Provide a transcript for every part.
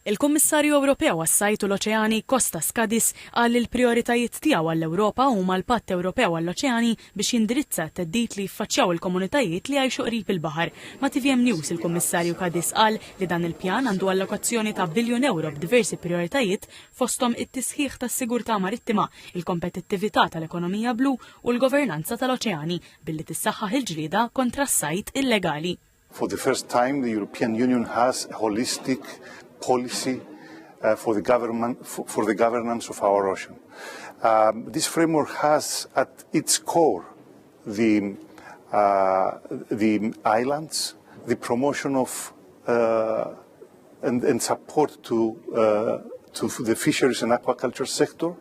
Il-Kummissarju Ewropew għas-Sajd u l-Oċeani Kostas Kadis qal li l-prijoritajiet tiegħu għall-Ewropa huma l-Patt Ewropew għall-Oċeani biex jindirizza t-theddid li jiffaċċjaw il-komunitajiet li jgħixu qrib il-baħar. Ma' TVM News il-Kummissarju Kadis qal li dan il-pjan għandu allokazzjoni ta' biljun euro b'diversi prijoritajiet fosthom it-tisħiħ tas-sigurtà marittima, il-kompetittività tal-ekonomija blu u l-governanza tal-oċeani billi tissaħħaħ il-ġlieda kontra s-sajd illegali. For the first time, the European Union has a holistic policy for the governance of our ocean. This framework has at its core the islands, the promotion of and support to the fisheries and aquaculture sector,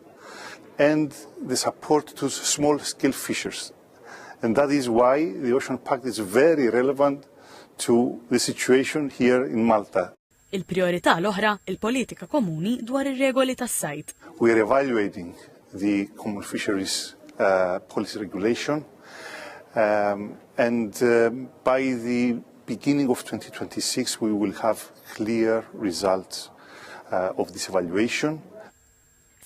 and the support to small-scale fishers. And that is why the Ocean Pact is very relevant to the situation here in Malta. Il-priorità l-oħra, il-politika komuni dwar ir-regoli tas-sajd. We are evaluating the Common Fisheries Policy Regulation, and by the beginning of 2026 we will have clear results of this evaluation.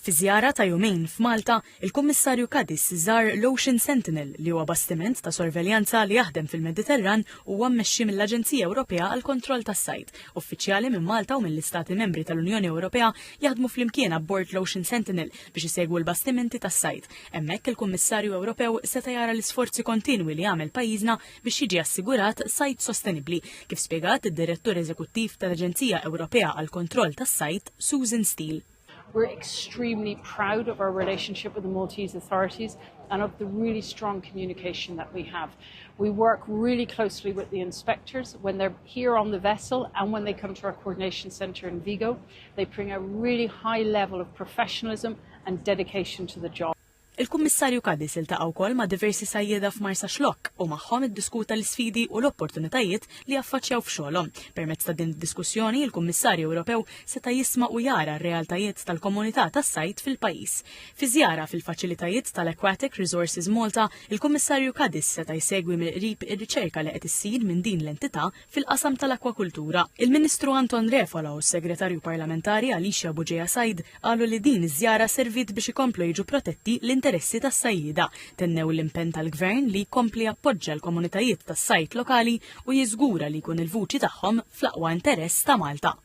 Fi żjara ta' jumejn f'Malta, il-Kummissarju Kadis żar l-Ocean Sentinel li huwa bastiment ta' sorveljanza li jaħdem fil-Mediterran u huwa mmexxi mill-Aġenzija Ewropea għal kontroll tas-sajd. Uffiċjali minn Malta u mill-Istati Membri tal-Unjoni Ewropea jaħdmu flimkien abbord l-Ocean Sentinel biex isegwu l-bastimenti tas-sajd. Hemmhekk il-Kummissarju Ewropew seta' jara l-isforzi kontinwi li jagħmel pajjiżna biex jiġi assigurat sajd sostenibbli, kif spjegat id-Direttur Eżekuttiv tal-Aġenzija Ewropea għal kontroll tas-sajd Susan Steele. We're extremely proud of our relationship with the Maltese authorities and of the really strong communication that we have. We work really closely with the inspectors when they're here on the vessel and when they come to our coordination centre in Vigo. They bring a really high level of professionalism and dedication to the job. Il-Kummissarju Kadis iltaqa' wkoll ma' diversi sajjieda f'Marsa Xlokk u magħhom iddiskuta l-isfidi u l-opportunitajiet li affaċċjaw f'xogħolhom. Permezz ta' din id-diskussjoni, il-Kummissarju Ewropew seta' jisma' u jara r-realtajiet tal-komunità tas-sajd fil-pajjiż. Fi żjara fil-faċilitajiet tal-Aquatic Resources Malta, il-Kummissarju Kadis seta' jsegwi mill-qrib ir-riċerka li qed issir minn din l-entità fil-qasam tal-akwakultura. Il-Ministru Anton Refola u s-Segretarju Parlamentari Alicia Buġeja Sajd qalu li din iż-żjara servit biex ikomplu jiġu protetti l-interessi tas-sajjieda. Tennew l-impenn tal-Gvern li jkompli appoġġja l-komunitajiet tas-sajd lokali u jiżgura li jkun il-vuċi tagħhom fl-aqwa interess ta' Malta.